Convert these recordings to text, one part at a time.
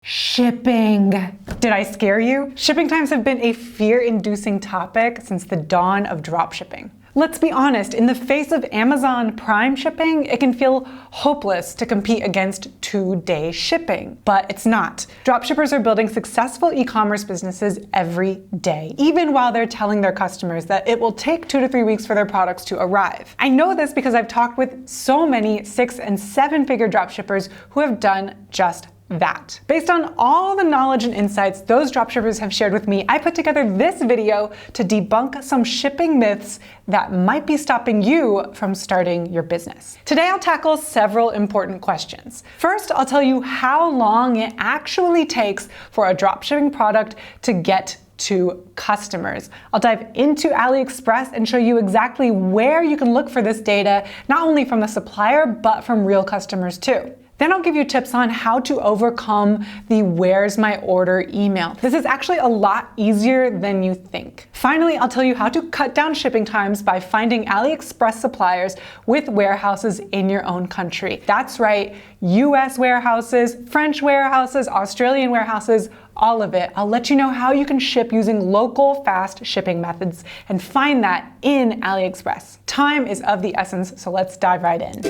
Shipping. Did I scare you? Shipping times have been a fear-inducing topic since the dawn of dropshipping. Let's be honest, in the face of Amazon Prime shipping, it can feel hopeless to compete against 2-day shipping. But it's not. Dropshippers are building successful e-commerce businesses every day, even while they're telling their customers that it will take 2 to 3 weeks for their products to arrive. I know this because I've talked with so many 6- and 7-figure dropshippers who have done just that. Based on all the knowledge and insights those dropshippers have shared with me, I put together this video to debunk some shipping myths that might be stopping you from starting your business. Today I'll tackle several important questions. First, I'll tell you how long it actually takes for a dropshipping product to get to customers. I'll dive into AliExpress and show you exactly where you can look for this data, not only from the supplier, but from real customers too. Then I'll give you tips on how to overcome the "where's my order" email. This is actually a lot easier than you think. Finally, I'll tell you how to cut down shipping times by finding AliExpress suppliers with warehouses in your own country. That's right, US warehouses, French warehouses, Australian warehouses, all of it. I'll let you know how you can ship using local fast shipping methods and find that in AliExpress. Time is of the essence, so let's dive right in.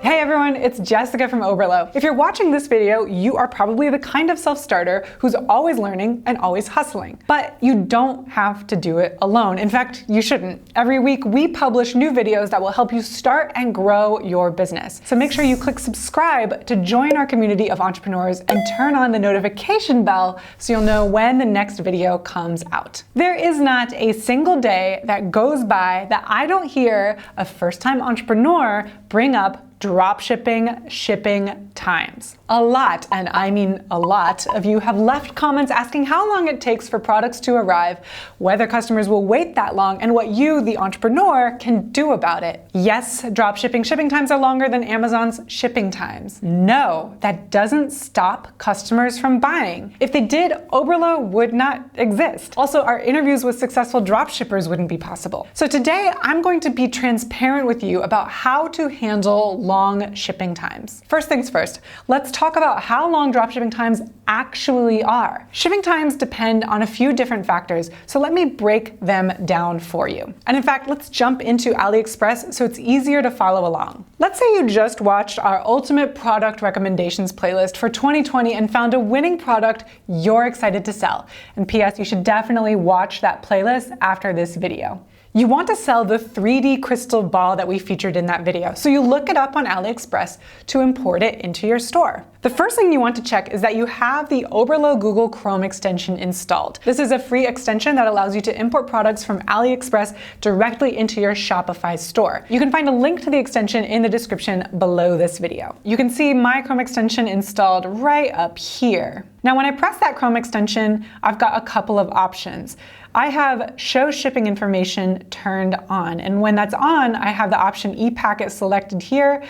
Hey everyone, it's Jessica from Oberlo. If you're watching this video, you are probably the kind of self-starter who's always learning and always hustling. But you don't have to do it alone. In fact, you shouldn't. Every week we publish new videos that will help you start and grow your business. So make sure you click subscribe to join our community of entrepreneurs and turn on the notification bell so you'll know when the next video comes out. There is not a single day that goes by that I don't hear a first-time entrepreneur bring up dropshipping shipping times. A lot, and I mean a lot, of you have left comments asking how long it takes for products to arrive, whether customers will wait that long, and what you, the entrepreneur, can do about it. Yes, dropshipping shipping times are longer than Amazon's shipping times. No, that doesn't stop customers from buying. If they did, Oberlo would not exist. Also, our interviews with successful dropshippers wouldn't be possible. So today, I'm going to be transparent with you about how to handle long shipping times. First things first, let's talk about how long dropshipping times actually are. Shipping times depend on a few different factors, so let me break them down for you. And in fact, let's jump into AliExpress so it's easier to follow along. Let's say you just watched our Ultimate Product Recommendations playlist for 2020 and found a winning product you're excited to sell. And PS, you should definitely watch that playlist after this video. You want to sell the 3D crystal ball that we featured in that video, so you look it up on AliExpress to import it into your store. The first thing you want to check is that you have the Oberlo Google Chrome extension installed. This is a free extension that allows you to import products from AliExpress directly into your Shopify store. You can find a link to the extension in the description below this video. You can see my Chrome extension installed right up here. Now, when I press that Chrome extension, I've got a couple of options. I have Show Shipping Information turned on, and when that's on, I have the option ePacket selected here.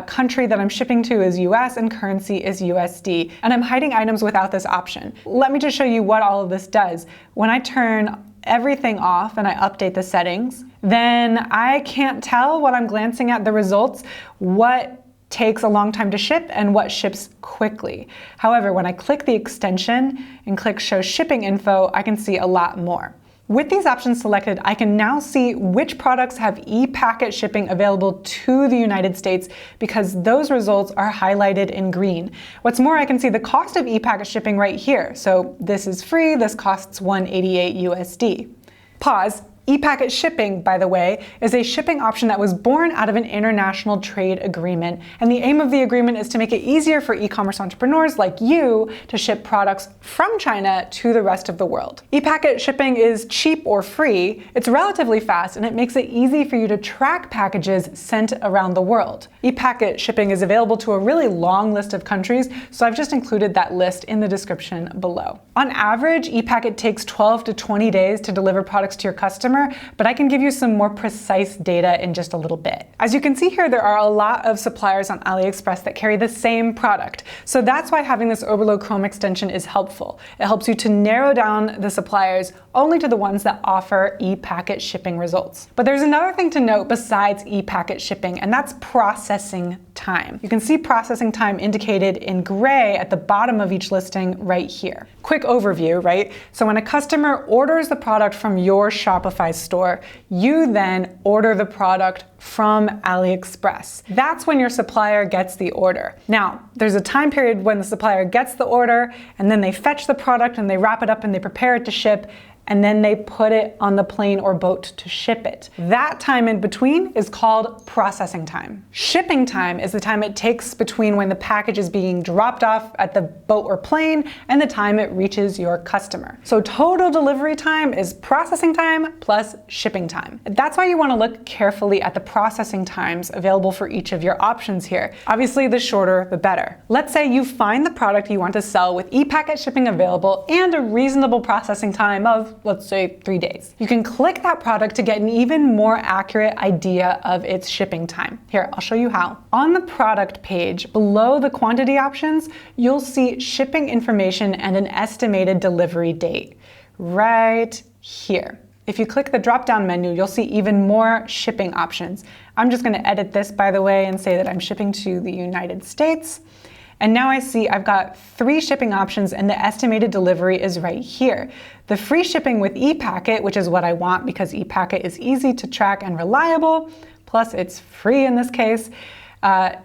Country that I'm shipping to is US and currency is USD, and I'm hiding items without this option. Let me just show you what all of this does. When I turn everything off and I update the settings, then I can't tell when I'm glancing at the results what takes a long time to ship and what ships quickly. However, when I click the extension and click Show Shipping Info, I can see a lot more. With these options selected, I can now see which products have e-packet shipping available to the United States because those results are highlighted in green. What's more, I can see the cost of e-packet shipping right here. So this is free, this costs $188 USD. Pause. E-packet shipping, by the way, is a shipping option that was born out of an international trade agreement, and the aim of the agreement is to make it easier for e-commerce entrepreneurs like you to ship products from China to the rest of the world. E-packet shipping is cheap or free, it's relatively fast, and it makes it easy for you to track packages sent around the world. E-packet shipping is available to a really long list of countries, so I've just included that list in the description below. On average, ePacket takes 12 to 20 days to deliver products to your customer, but I can give you some more precise data in just a little bit. As you can see here, there are a lot of suppliers on AliExpress that carry the same product. So that's why having this Oberlo Chrome extension is helpful. It helps you to narrow down the suppliers only to the ones that offer ePacket shipping results. But there's another thing to note besides ePacket shipping, and that's processing time. You can see processing time indicated in gray at the bottom of each listing right here. Quick overview, right? So when a customer orders the product from your Shopify store, you then order the product from AliExpress. That's when your supplier gets the order. Now, there's a time period when the supplier gets the order, and then they fetch the product and they wrap it up and they prepare it to ship, and then they put it on the plane or boat to ship it. That time in between is called processing time. Shipping time is the time it takes between when the package is being dropped off at the boat or plane and the time it reaches your customer. So total delivery time is processing time plus shipping time. That's why you want to look carefully at the processing times available for each of your options here. Obviously, the shorter, the better. Let's say you find the product you want to sell with ePacket shipping available and a reasonable processing time of, let's say, 3 days. You can click that product to get an even more accurate idea of its shipping time. Here, I'll show you how. On the product page, below the quantity options, you'll see shipping information and an estimated delivery date right here. If you click the drop-down menu, you'll see even more shipping options. I'm just going to edit this, by the way, and say that I'm shipping to the United States. And now I see I've got 3 shipping options and the estimated delivery is right here. The free shipping with ePacket, which is what I want because ePacket is easy to track and reliable, plus it's free in this case,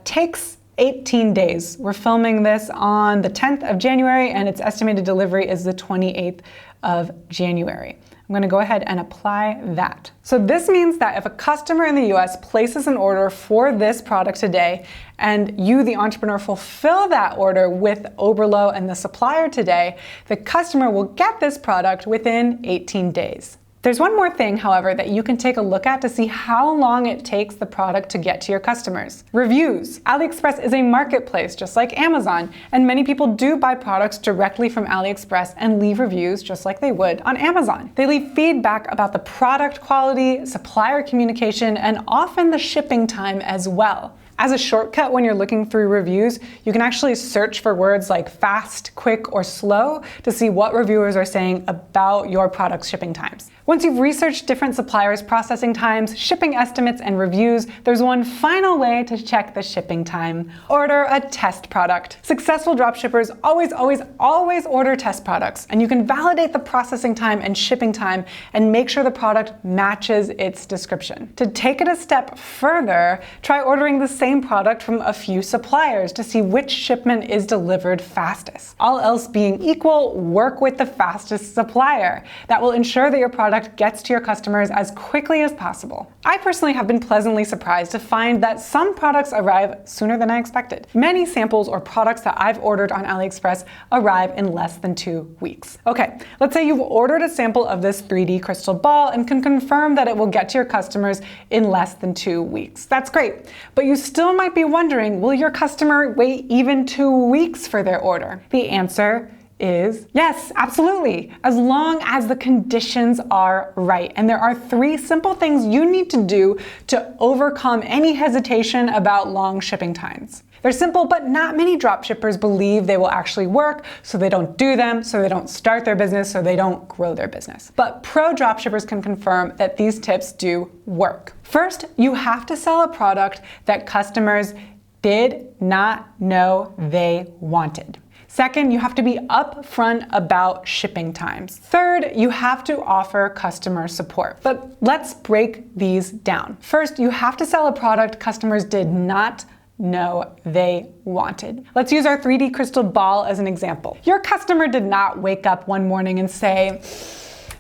takes 18 days. We're filming this on the 10th of January and its estimated delivery is the 28th of January. I'm going to go ahead and apply that. So this means that if a customer in the US places an order for this product today, and you, the entrepreneur, fulfill that order with Oberlo and the supplier today, the customer will get this product within 18 days. There's one more thing, however, that you can take a look at to see how long it takes the product to get to your customers. Reviews. AliExpress is a marketplace just like Amazon, and many people do buy products directly from AliExpress and leave reviews just like they would on Amazon. They leave feedback about the product quality, supplier communication, and often the shipping time as well. As a shortcut when you're looking through reviews, you can actually search for words like fast, quick, or slow to see what reviewers are saying about your product's shipping times. Once you've researched different suppliers' processing times, shipping estimates, and reviews, there's one final way to check the shipping time. Order a test product. Successful dropshippers always order test products, and you can validate the processing time and shipping time and make sure the product matches its description. To take it a step further, try ordering the same product from a few suppliers to see which shipment is delivered fastest. All else being equal, work with the fastest supplier. That will ensure that your product gets to your customers as quickly as possible. I personally have been pleasantly surprised to find that some products arrive sooner than I expected. Many samples or products that I've ordered on AliExpress arrive in less than 2 weeks. Okay, let's say you've ordered a sample of this 3D crystal ball and can confirm that it will get to your customers in less than 2 weeks. That's great, but you still might be wondering, will your customer wait even 2 weeks for their order? The answer is yes, absolutely, as long as the conditions are right. And there are 3 simple things you need to do to overcome any hesitation about long shipping times. They're simple, but not many dropshippers believe they will actually work, so they don't do them, so they don't start their business, so they don't grow their business. But pro dropshippers can confirm that these tips do work. First, you have to sell a product that customers did not know they wanted. Second, you have to be upfront about shipping times. Third, you have to offer customer support. But let's break these down. First, you have to sell a product customers did not know they wanted. Let's use our 3D crystal ball as an example. Your customer did not wake up one morning and say,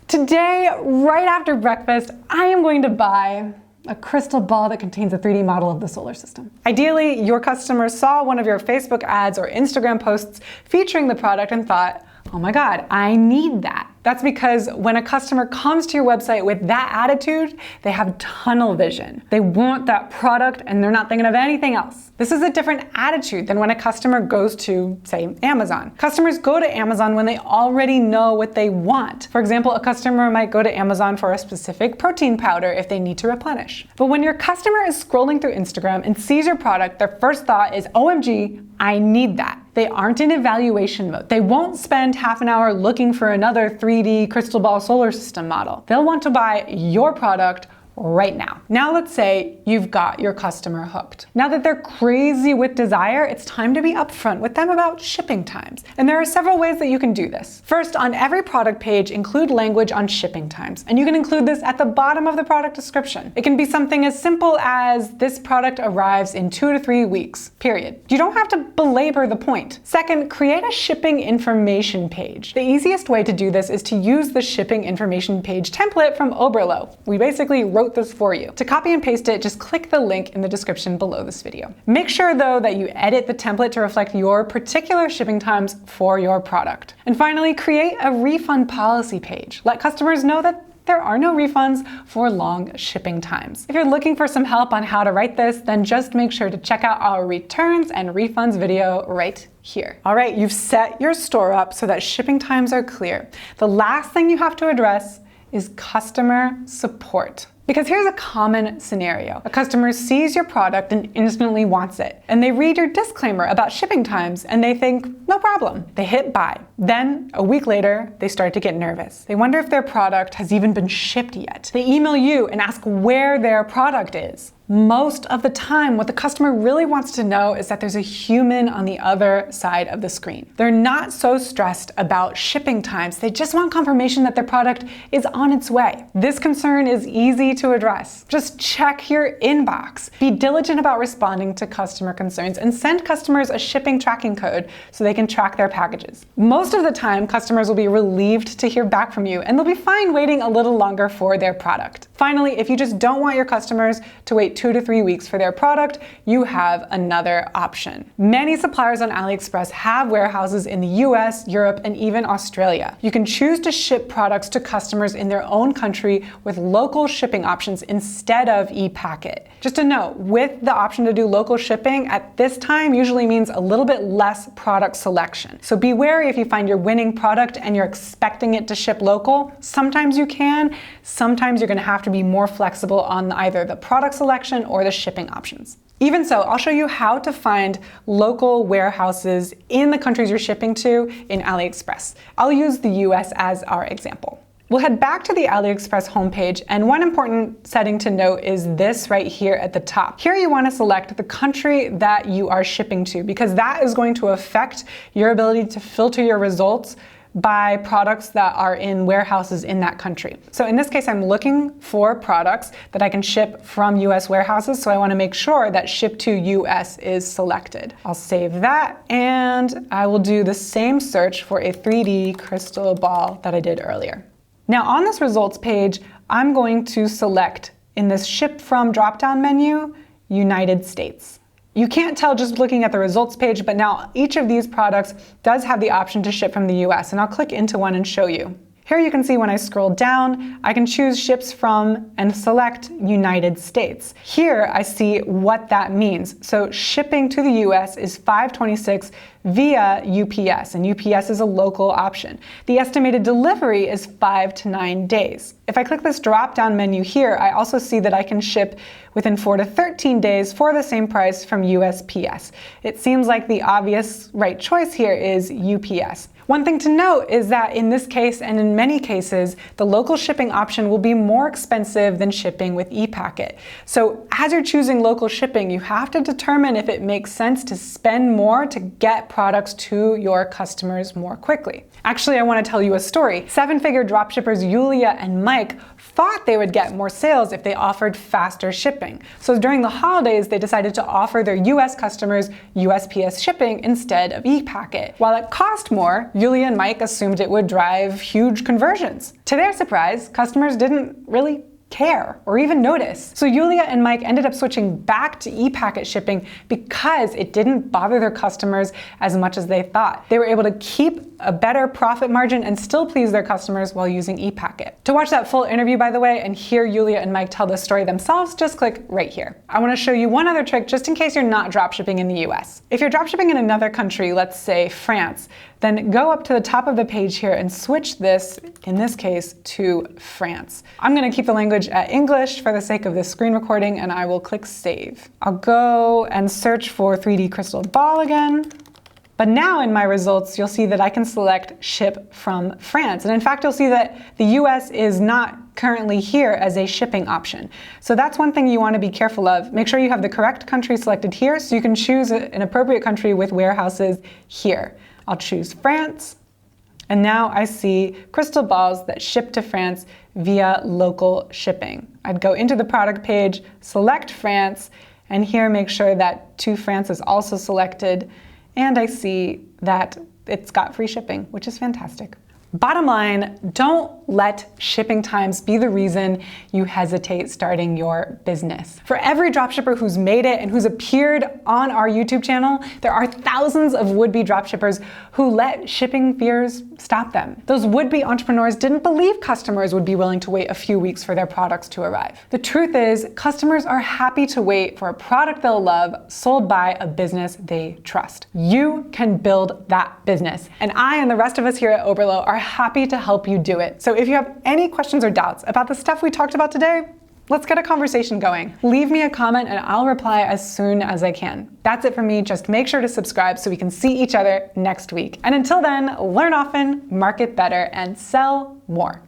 "Today, right after breakfast, I am going to buy a crystal ball that contains a 3D model of the solar system." Ideally, your customer saw one of your Facebook ads or Instagram posts featuring the product and thought, "Oh my God, I need that." That's because when a customer comes to your website with that attitude, they have tunnel vision. They want that product and they're not thinking of anything else. This is a different attitude than when a customer goes to, say, Amazon. Customers go to Amazon when they already know what they want. For example, a customer might go to Amazon for a specific protein powder if they need to replenish. But when your customer is scrolling through Instagram and sees your product, their first thought is, OMG, I need that. They aren't in evaluation mode. They won't spend half an hour looking for another 3D crystal ball solar system model. They'll want to buy your product right now. Now let's say you've got your customer hooked. Now that they're crazy with desire, it's time to be upfront with them about shipping times. And there are several ways that you can do this. First, on every product page, include language on shipping times. And you can include this at the bottom of the product description. It can be something as simple as this product arrives in 2 to 3 weeks, period. You don't have to belabor the point. Second, create a shipping information page. The easiest way to do this is to use the shipping information page template from Oberlo. We basically wrote this for you. To copy and paste it, just click the link in the description below this video. Make sure though that you edit the template to reflect your particular shipping times for your product. And finally, create a refund policy page. Let customers know that there are no refunds for long shipping times. If you're looking for some help on how to write this, then just make sure to check out our returns and refunds video right here. All right, you've set your store up so that shipping times are clear. The last thing you have to address is customer support. Because here's a common scenario. A customer sees your product and instantly wants it. And they read your disclaimer about shipping times and they think, no problem. They hit buy. Then, a week later, they start to get nervous. They wonder if their product has even been shipped yet. They email you and ask where their product is. Most of the time, what the customer really wants to know is that there's a human on the other side of the screen. They're not so stressed about shipping times. They just want confirmation that their product is on its way. This concern is easy to address. Just check your inbox. Be diligent about responding to customer concerns and send customers a shipping tracking code so they can track their packages. Most of the time, customers will be relieved to hear back from you and they'll be fine waiting a little longer for their product. Finally, if you just don't want your customers to wait 2 to 3 weeks for their product, you have another option. Many suppliers on AliExpress have warehouses in the US, Europe, and even Australia. You can choose to ship products to customers in their own country with local shipping options instead of e-packet. Just a note, with the option to do local shipping, at this time usually means a little bit less product selection. So be wary if you find your winning product and you're expecting it to ship local. Sometimes you can, sometimes you're gonna have to be more flexible on either the product selection or the shipping options. Even so, I'll show you how to find local warehouses in the countries you're shipping to in AliExpress. I'll use the US as our example. We'll head back to the AliExpress homepage, and one important setting to note is this right here at the top. Here you want to select the country that you are shipping to, because that is going to affect your ability to filter your results by products that are in warehouses in that country. So in this case, I'm looking for products that I can ship from US warehouses, so I want to make sure that ship to US is selected. I'll save that, and I will do the same search for a 3D crystal ball that I did earlier. Now on this results page, I'm going to select in this ship from drop-down menu, United States. You can't tell just looking at the results page, but now each of these products does have the option to ship from the US, and I'll click into one and show you. Here you can see when I scroll down, I can choose ships from and select United States. Here I see what that means. So shipping to the US is $5.26 via UPS, and UPS is a local option. The estimated delivery is 5 to 9 days. If I click this drop-down menu here, I also see that I can ship within 4 to 13 days for the same price from USPS. It seems like the obvious right choice here is UPS. One thing to note is that in this case and in many cases, the local shipping option will be more expensive than shipping with e-packet. So as you're choosing local shipping, you have to determine if it makes sense to spend more to get products to your customers more quickly. Actually, I want to tell you a story. 7-figure dropshippers Yulia and Mike thought they would get more sales if they offered faster shipping. So during the holidays, they decided to offer their US customers USPS shipping instead of e-packet. While it cost more, Yulia and Mike assumed it would drive huge conversions. To their surprise, customers didn't really care or even notice. So Yulia and Mike ended up switching back to e-packet shipping because it didn't bother their customers as much as they thought. They were able to keep a better profit margin and still please their customers while using e-packet. To watch that full interview, by the way, and hear Yulia and Mike tell the story themselves, just click right here. I want to show you one other trick just in case you're not dropshipping in the US. If you're dropshipping in another country, let's say France, then go up to the top of the page here and switch this, in this case, to France. I'm going to keep the language at English for the sake of this screen recording, and I will click save. I'll go and search for 3D crystal ball again. But now in my results, you'll see that I can select ship from France. And in fact, you'll see that the US is not currently here as a shipping option. So that's one thing you want to be careful of. Make sure you have the correct country selected here so you can choose an appropriate country with warehouses here. I'll choose France. And now I see crystal balls that ship to France via local shipping. I'd go into the product page, select France, and here make sure that to France is also selected. And I see that it's got free shipping, which is fantastic. Bottom line, don't let shipping times be the reason you hesitate starting your business. For every dropshipper who's made it and who's appeared on our YouTube channel, there are thousands of would-be dropshippers who let shipping fears stop them. Those would-be entrepreneurs didn't believe customers would be willing to wait a few weeks for their products to arrive. The truth is, customers are happy to wait for a product they'll love, sold by a business they trust. You can build that business, and I and the rest of us here at Oberlo are happy to help you do it. So if you have any questions or doubts about the stuff we talked about today, let's get a conversation going. Leave me a comment and I'll reply as soon as I can. That's it for me. Just make sure to subscribe so we can see each other next week. And until then, learn often, market better, and sell more.